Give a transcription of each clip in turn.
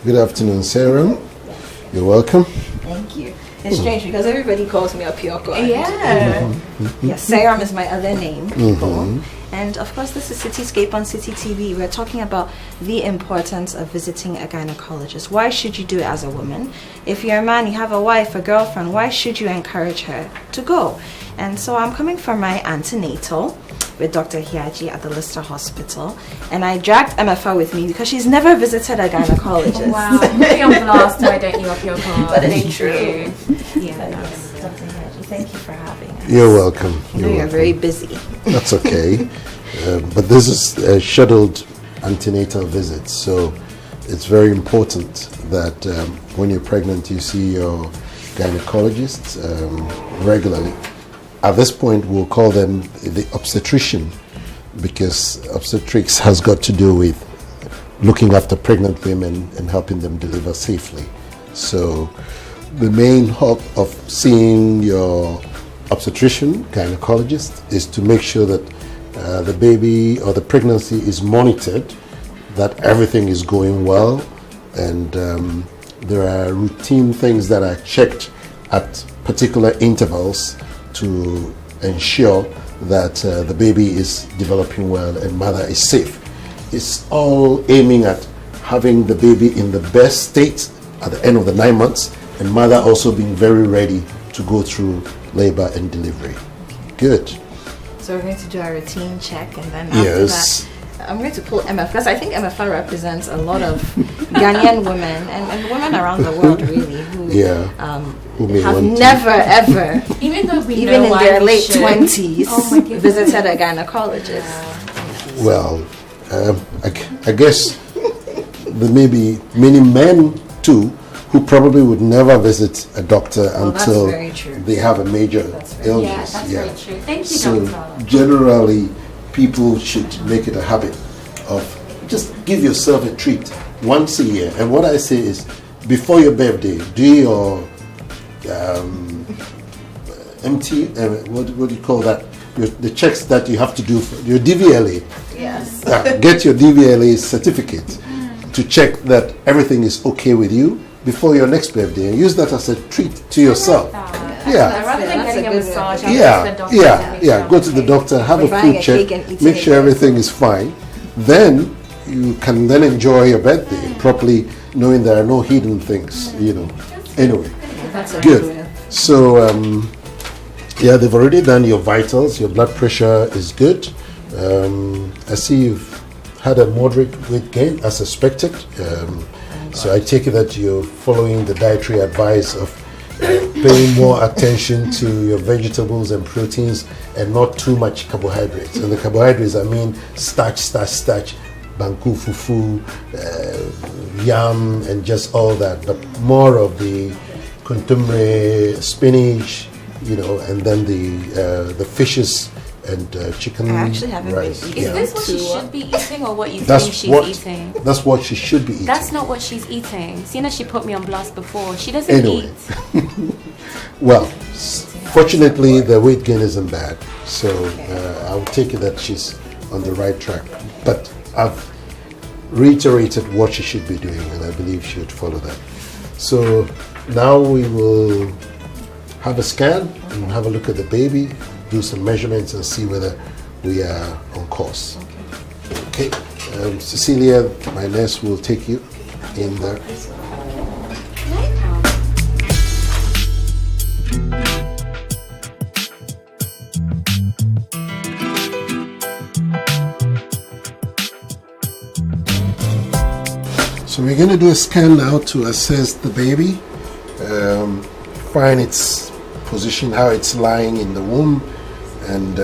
Good afternoon, Sarah. You're welcome. Thank you. It's strange because everybody calls me Apiorkor. Yeah. Yes, Serum is my other name. And of course, this is Citi Scape on Citi TV. We're talking about the importance of visiting a gynecologist. Why should you do it as a woman? If you're a man, you have a wife, a girlfriend, why should you encourage her to go? And so I'm coming from my antenatal with Dr. Hiaji at the Lister Hospital, and I dragged Emefa with me because she's never visited a gynecologist. Wow, put me on blast, why don't you, Apiorkor? But it's true. Yeah, Dr. Hiaji, thank you for having us. You're welcome. You're very busy. That's okay. But this is a scheduled antenatal visit, so it's very important that when you're pregnant, you see your gynecologist regularly. At this point, we'll call them the obstetrician, because obstetrics has got to do with looking after pregnant women and helping them deliver safely. So the main hope of seeing your obstetrician, gynecologist, is to make sure that the baby or the pregnancy is monitored, that everything is going well, and there are routine things that are checked at particular intervals to ensure that the baby is developing well and mother is safe. It's all aiming at having the baby in the best state at the end of the 9 months, and mother also being very ready to go through labor and delivery. Good. So we're going to do our routine check, and then Yes. after that, I'm going to pull Emefa, because I think Emefa represents a lot of Ghanaian women and women around the world, really, who have never ever, even though we even know in why their we late should. 20s, visited a gynecologist. Well, I guess there may be many men too who probably would never visit a doctor until they have a major illness. That's very true. Thank you, so doctor. generally, people should make it a habit of just give yourself a treat once a year. And what I say is, before your birthday, do your MT, what do you call that? The checks that you have to do for your DVLA. Yes. Get your DVLA certificate to check that everything is okay with you before your next birthday, and use that as a treat to yourself. Yeah. Rather than getting a massage, go to the Yeah. Go to the doctor, have a food check, make sure everything is fine. Then you can then enjoy your birthday properly, knowing there are no hidden things. Anyway, good. So they've already done your vitals. Your blood pressure is good. I see you've had a moderate weight gain as expected. So I take it that you're following the dietary advice of paying more attention to your vegetables and proteins and not too much carbohydrates. And the carbohydrates, I mean starch, banku, fufu, yam, and just all that, but more of the contemporary spinach, and then the fishes and chicken. I actually haven't rice. been Is eating. this what she should be eating, or what you That's think she's what- eating? That's what she should be eating. That's not what she's eating. Seeing as she put me on blast before, she doesn't Anyway. eat. Well, fortunately, the weight gain isn't bad, so I'll take it that she's on the right track. But I've reiterated what she should be doing, and I believe she would follow that. So now we will have a scan and have a look at the baby, do some measurements and see whether we are on course. Okay. Cecilia, my nurse, will take you in there. So we're going to do a scan now to assess the baby, find its position, how it's lying in the womb, and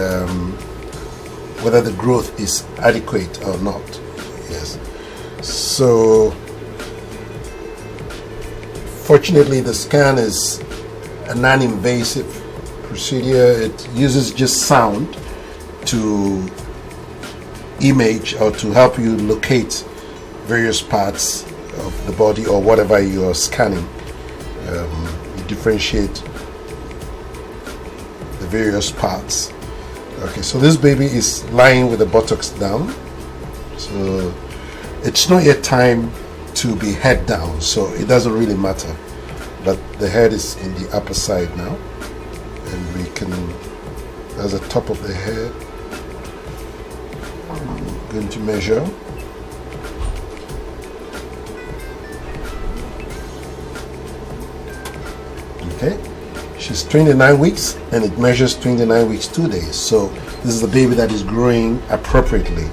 whether the growth is adequate or not. Yes. So fortunately, the scan is a non-invasive procedure. It uses just sound to image or to help you locate various parts of the body or whatever you are scanning. You differentiate the various parts. Okay, so this baby is lying with the buttocks down. So it's not yet time to be head down, so it doesn't really matter. But the head is in the upper side now, and we can, that's the top of the head. I'm going to measure. Okay, she's 29 weeks and it measures 29 weeks 2 days. So this is the baby that is growing appropriately.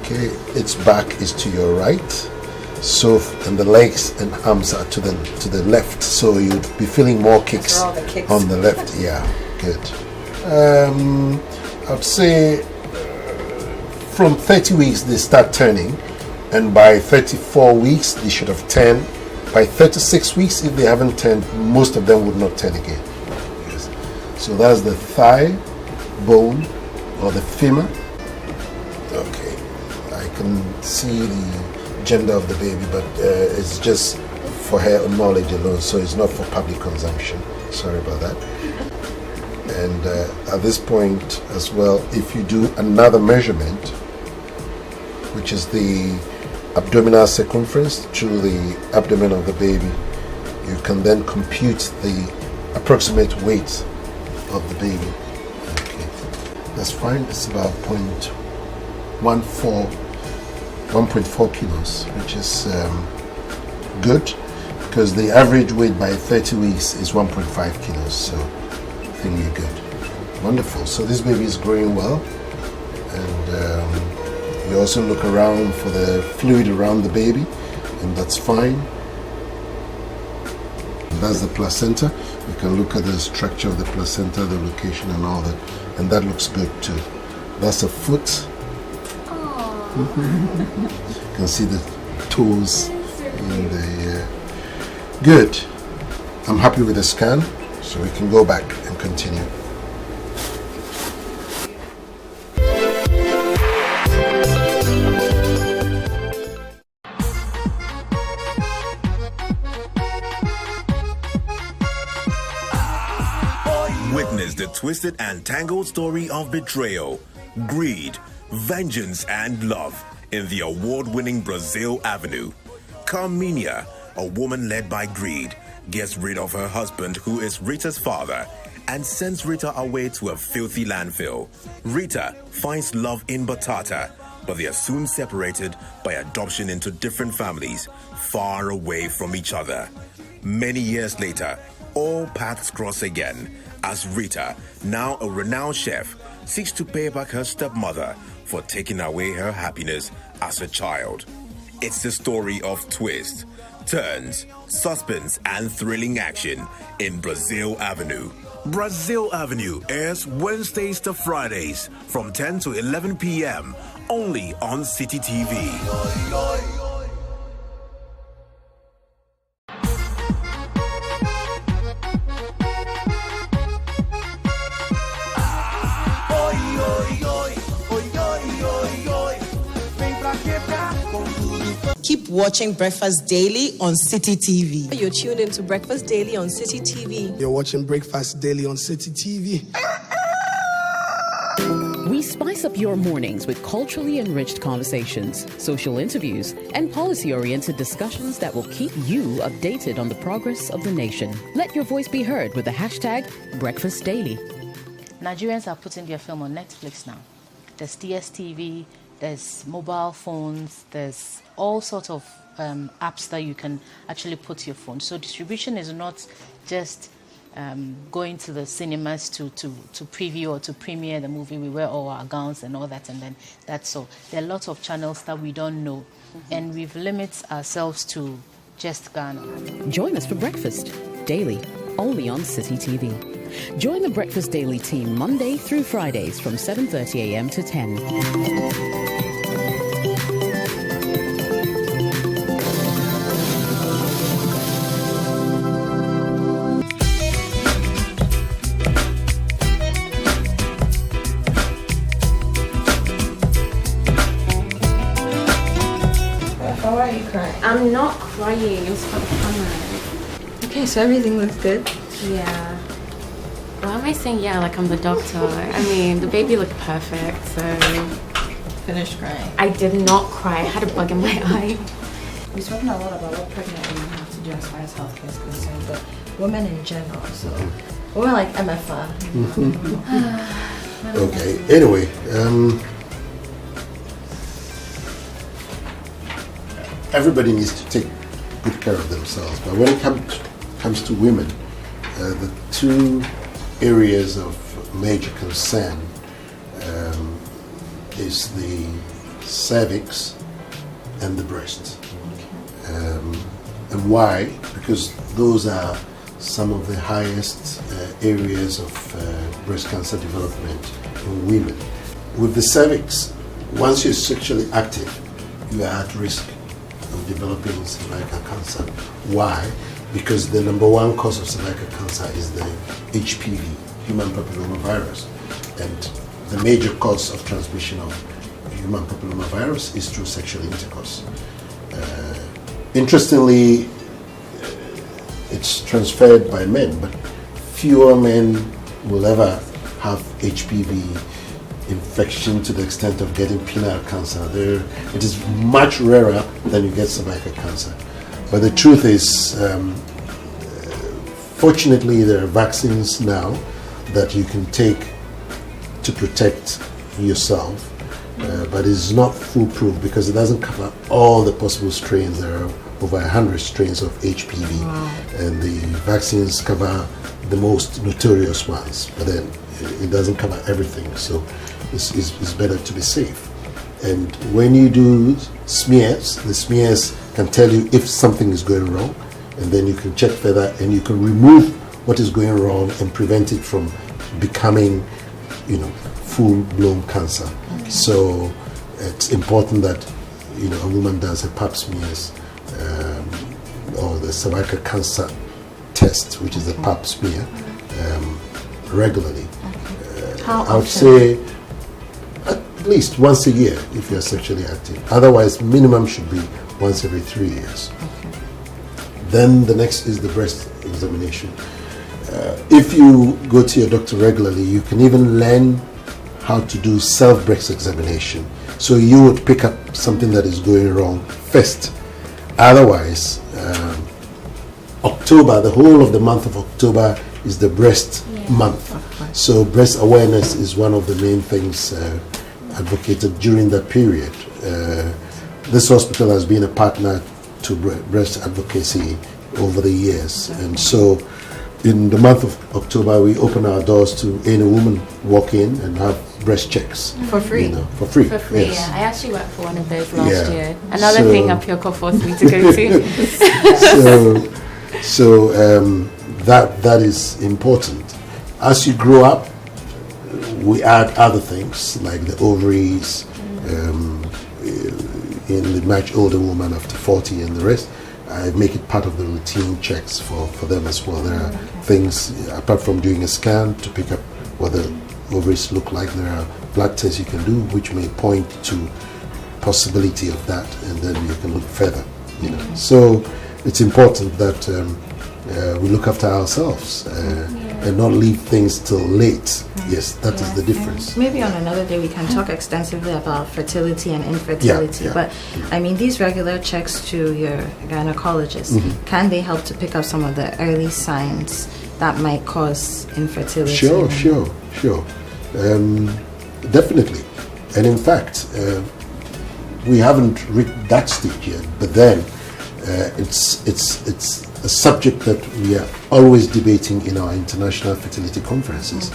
Okay, its back is to your right, so and the legs and arms are to the left. So you'd be feeling more kicks on the left. Yeah, good. I'd say from 30 weeks they start turning, and by 34 weeks they should have turned. By 36 weeks, if they haven't turned, most of them would not turn again. Yes. So that's the thigh bone or the femur. Okay, I can see the gender of the baby, but it's just for her knowledge alone, so it's not for public consumption. Sorry about that. And at this point as well, if you do another measurement, which is the abdominal circumference through the abdomen of the baby, you can then compute the approximate weight of the baby. Okay, that's fine. It's about 1.4 kilos, which is good, because the average weight by 30 weeks is 1.5 kilos. So I think we're good. Wonderful. So this baby is growing well, and you also look around for the fluid around the baby, and that's fine. That's the placenta. You can look at the structure of the placenta, the location and all that, and that looks good too. That's a foot. You can see the toes in the good. I'm happy with the scan, so we can go back and continue. Witness the twisted and tangled story of betrayal, greed, vengeance, and love in the award-winning Brazil Avenue. Carmenia, a woman led by greed, gets rid of her husband, who is Rita's father, and sends Rita away to a filthy landfill. Rita finds love in Batata, but they are soon separated by adoption into different families, far away from each other. Many years later, all paths cross again, as Rita, now a renowned chef, seeks to pay back her stepmother for taking away her happiness as a child. It's the story of twists, turns, suspense, and thrilling action in Brazil Avenue. Brazil Avenue airs Wednesdays to Fridays from 10 to 11 p.m. only on Citi TV. Keep watching Breakfast Daily on Citi TV. You're tuned into Breakfast Daily on Citi TV. You're watching Breakfast Daily on Citi TV. We spice up your mornings with culturally enriched conversations, social interviews, and policy-oriented discussions that will keep you updated on the progress of the nation. Let your voice be heard with the hashtag Breakfast Daily. Nigerians are putting their film on Netflix now. There's DSTV, there's mobile phones, there's all sorts of apps that you can actually put your phone. So distribution is not just going to the cinemas to preview or to premiere the movie. We wear all our gowns and all that, and then that's all. There are lots of channels that we don't know, and we've limited ourselves to just Ghana. Join us for Breakfast Daily, only on Citi TV. Join the Breakfast Daily team Monday through Fridays from 7:30 a.m. to 10. Why are you crying? I'm not crying. It was for the camera. Okay, so everything looks good. Yeah. Why am I saying yeah like I'm the doctor? I mean, the baby looked perfect, so... Finished crying. I did not cry. I had a bug in my eye. We've spoken a lot about what pregnant women have to do as far as healthcare is concerned, but women in general, so we're like Emefa. Okay, anyway, everybody needs to take good care of themselves, but when it comes to women, the two areas of major concern is the cervix and the breast. And why? Because those are some of the highest areas of breast cancer development in women. With the cervix, once you're sexually active, you are at risk of developing cervical cancer. Why? Because the number one cause of cervical cancer is the HPV, human papillomavirus, and the major cause of transmission of human papillomavirus is through sexual intercourse. Interestingly, it's transferred by men, but fewer men will ever have HPV infection to the extent of getting penile cancer. It is much rarer than you get cervical cancer. But the truth is, fortunately, there are vaccines now that you can take to protect yourself, but it's not foolproof because it doesn't cover all the possible strains. There are over 100 strains of HPV, and the vaccines cover the most notorious ones, but then it doesn't cover everything, so it's better to be safe. And when you do smears, the smears can tell you if something is going wrong, and then you can check further and you can remove what is going wrong and prevent it from becoming, full-blown cancer. So it's important that a woman does her pap smears or the cervical cancer test, which is a pap smear, regularly. I would say at least once a year if you're sexually active. Otherwise, minimum should be once every 3 years. Then the next is the breast examination. If you go to your doctor regularly, you can even learn how to do self-breast examination. So you would pick up something that is going wrong first. Otherwise, October, the whole of the month of October is the breast month. So breast awareness is one of the main things advocated during that period. This hospital has been a partner to breast advocacy over the years, and so in the month of October we open our doors to any woman walk in and have breast checks for free. For free. For free, yes. yeah. I actually worked for one of those last year. Another thing Apiorkor forced me to go to. That is important. As you grow up, we add other things like the ovaries, in the much older woman after 40 and the rest. I make it part of the routine checks for them as well. There are things, apart from doing a scan to pick up what the ovaries look like, there are blood tests you can do which may point to possibility of that, and then you can look further. So it's important that we look after ourselves and not leave things till late, Yes, that is the difference. Maybe on another day we can talk extensively about fertility and infertility. Yeah. But I mean, these regular checks to your gynecologist, can they help to pick up some of the early signs that might cause infertility? Sure. Definitely. And in fact, we haven't reached that stage yet, but then it's a subject that we are always debating in our international fertility conferences.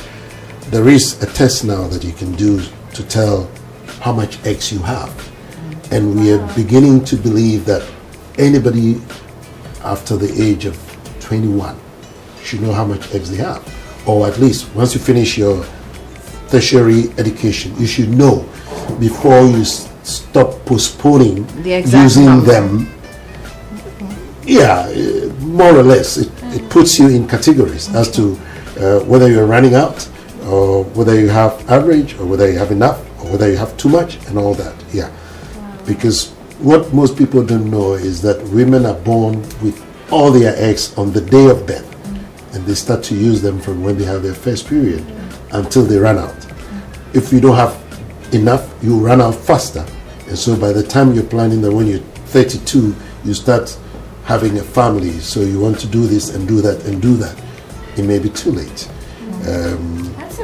There is a test now that you can do to tell how much eggs you have. And we are beginning to believe that anybody after the age of 21 should know how much eggs they have. Or at least once you finish your tertiary education, you should know before you stop postponing using number. them. Yeah, more or less. It puts you in categories as to whether you're running out, or whether you have average, or whether you have enough, or whether you have too much, and all that. Yeah. Because what most people don't know is that women are born with all their eggs on the day of birth, and they start to use them from when they have their first period until they run out. If you don't have enough, you run out faster. And so by the time you're planning that when you're 32, you start having a family, so you want to do this and do that and do that, it may be too late.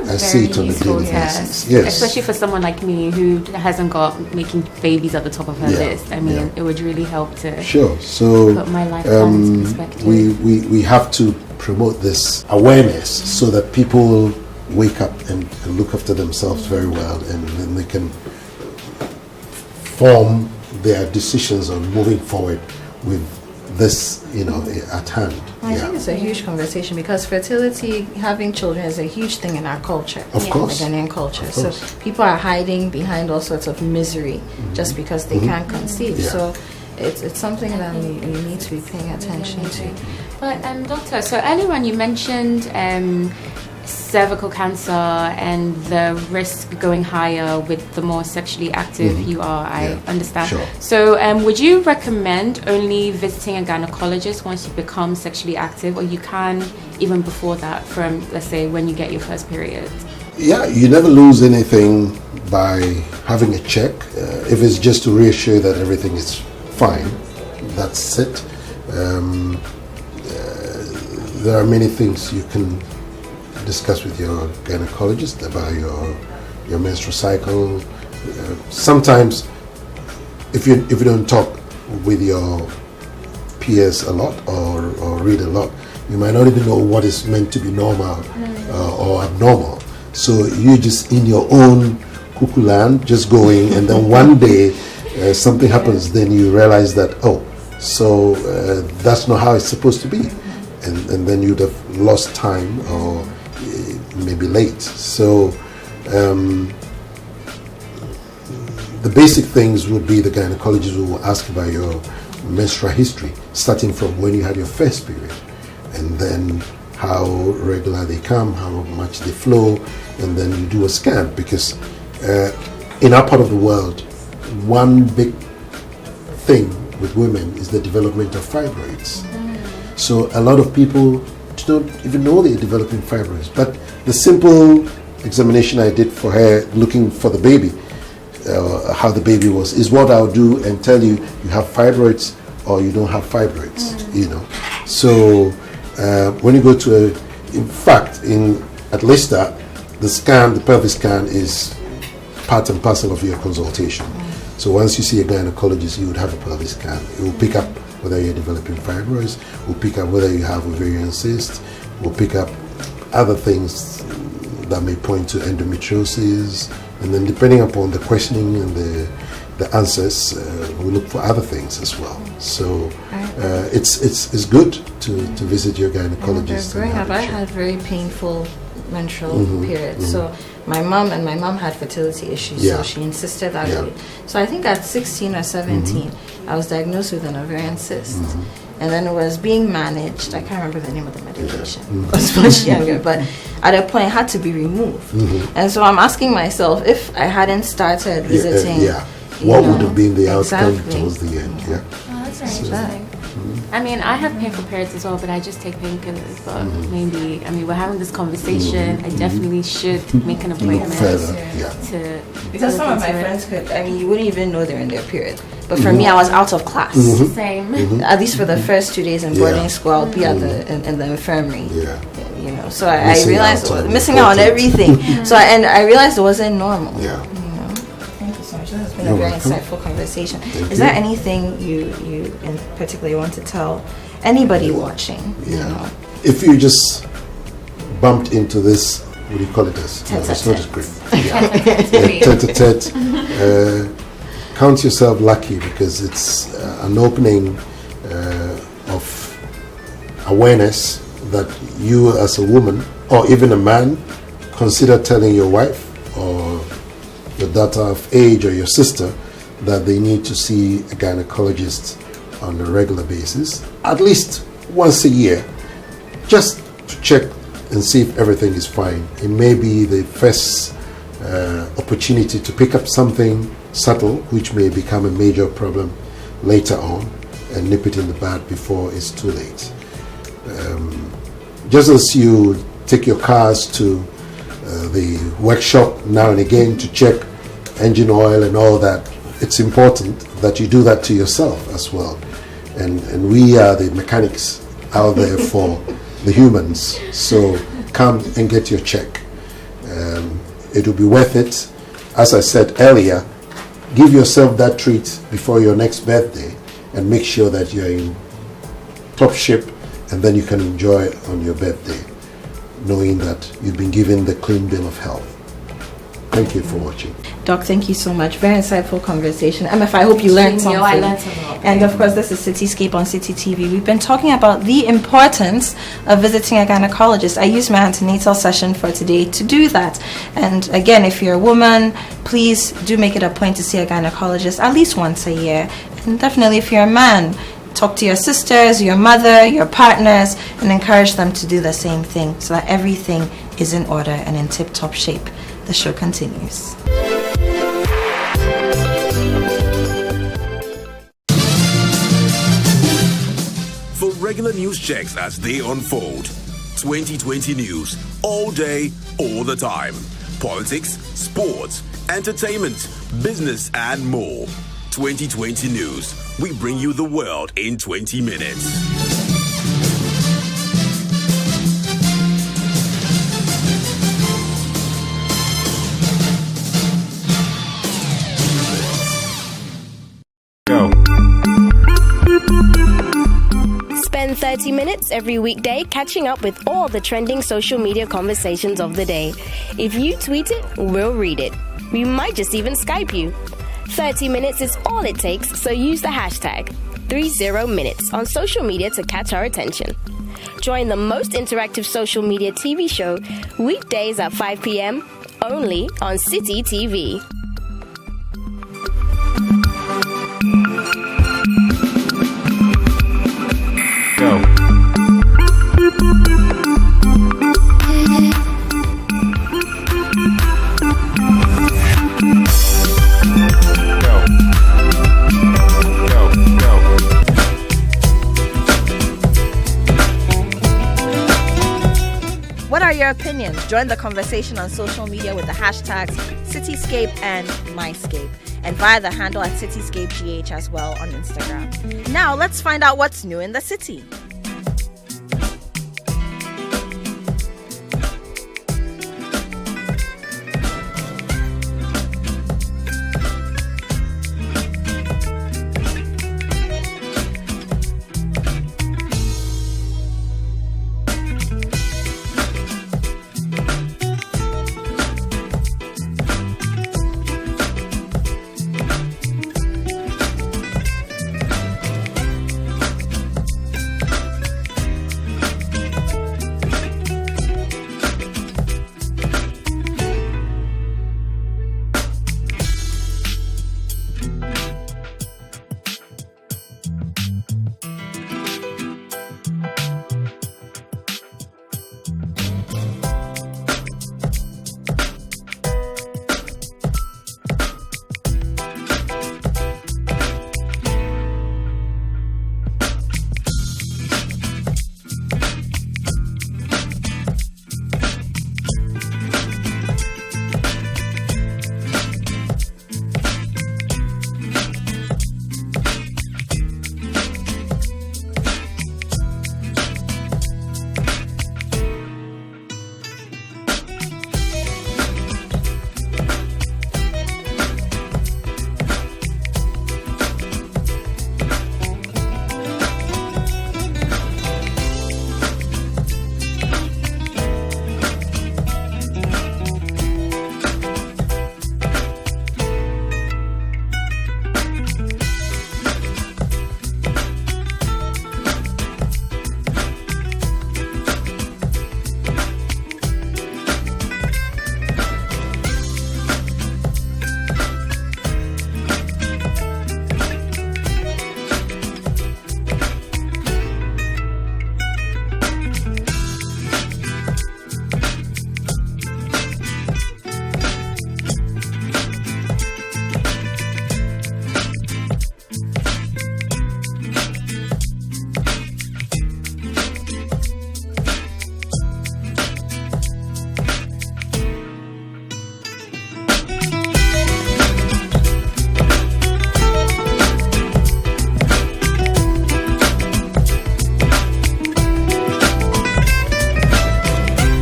I see it on a daily basis. Yes. Especially for someone like me who hasn't got making babies at the top of her list. I mean, it would really help to so put my life plans in perspective. We have to promote this awareness so that people will wake up and look after themselves very well, and then they can form their decisions on moving forward with this, at hand. I think it's a huge conversation because fertility, having children, is a huge thing in our culture. Of course. The Ghanaian culture. So people are hiding behind all sorts of misery just because they can't conceive. Yeah. So it's something that we need to be paying attention to. But doctor, so earlier on you mentioned cervical cancer and the risk going higher with the more sexually active you are. I understand. Sure. So would you recommend only visiting a gynecologist once you become sexually active, or you can even before that, from, let's say, when you get your first period? Yeah, you never lose anything by having a check. If it's just to reassure that everything is fine, that's it. There are many things you can discuss with your gynecologist about your menstrual cycle. Sometimes, if you don't talk with your peers a lot or read a lot, you might not even know what is meant to be normal or abnormal. So you just in your own cuckoo land, just going, and then one day something happens, then you realize that that's not how it's supposed to be, and then you'd have lost time or maybe late. So the basic things would be the gynecologist will ask about your menstrual history, starting from when you had your first period, and then how regular they come, how much they flow, and then you do a scan, because in our part of the world, one big thing with women is the development of fibroids. So a lot of people don't even know they're developing fibroids, but the simple examination I did for her, looking for the baby, how the baby was, is what I'll do and tell you have fibroids or you don't have fibroids, So when you go to in fact, at Leicester, the pelvic scan is part and parcel of your consultation. So once you see a gynecologist, you would have a pelvic scan. It will pick up whether you're developing fibroids, will pick up whether you have ovarian cysts, will pick up other things that may point to endometriosis, and then depending upon the questioning and the answers, we look for other things as well. So it's good to visit your gynecologist. Growing up, I had very painful menstrual periods. So my mom had fertility issues, so she insisted that I So I think at 16 or 17, I was diagnosed with an ovarian cyst. And then it was being managed. I can't remember the name of the medication. I was much younger, but at a point it had to be removed. And so I'm asking myself, if I hadn't started visiting, what would have been the outcome towards the end? Oh, that's very interesting. I mean, I have painful periods as well, but I just take painkillers. But maybe, I mean, we're having this conversation. I definitely should make an appointment because some of my friends could. I mean, you wouldn't even know they're in their period. But for me, I was out of class. Same. At least for the first 2 days in boarding school, I'll be at in the infirmary. You know, so I realized missing out on everything. So I realized it wasn't normal. Thank you so much. This has been a very insightful conversation. Is there anything you in particular want to tell anybody watching? If you just bumped into this, what do you call it? It's not as great. Tete-a-tete. Count yourself lucky, because it's an opening of awareness that you as a woman, or even a man, consider telling your wife or your daughter of age or your sister that they need to see a gynecologist on a regular basis, at least once a year, just to check and see if everything is fine. It may be the first opportunity to pick up something subtle, which may become a major problem later on, and nip it in the bud before it's too late. Just as you take your cars to the workshop now and again to check engine oil and all that, it's important that you do that to yourself as well. And we are the mechanics out there for the humans. So come and get your check. It will be worth it. As I said earlier, give yourself that treat before your next birthday and make sure that you're in top shape, and then you can enjoy it on your birthday, knowing that you've been given the clean bill of health. Thank you for watching. Doc, thank you so much. Very insightful conversation. Emefa, I hope you learned something. I learned a lot. And of course, this is Citi Scape on Citi TV. We've been talking about the importance of visiting a gynecologist. I used my antenatal session for today to do that. And again, if you're a woman, please do make it a point to see a gynecologist at least once a year. And definitely if you're a man, talk to your sisters, your mother, your partners, and encourage them to do the same thing so that everything is in order and in tip-top shape. The show continues. For regular news checks as they unfold, 2020 news all day, all the time. Politics, sports, entertainment, business, and more. 2020 news. We bring you the world in 20 minutes. Spend 30 minutes every weekday catching up with all the trending social media conversations of the day. If you tweet it, we'll read it. We might just even Skype you. 30 minutes is all it takes, so use the hashtag 30minutes on social media to catch our attention. Join the most interactive social media TV show weekdays at 5 p.m. only on Citi TV. What are your opinions? Join the conversation on social media with the hashtags Citi Scape and MyScape, and via the handle at Citi Scape GH as well on Instagram. Now let's find out what's new in the city.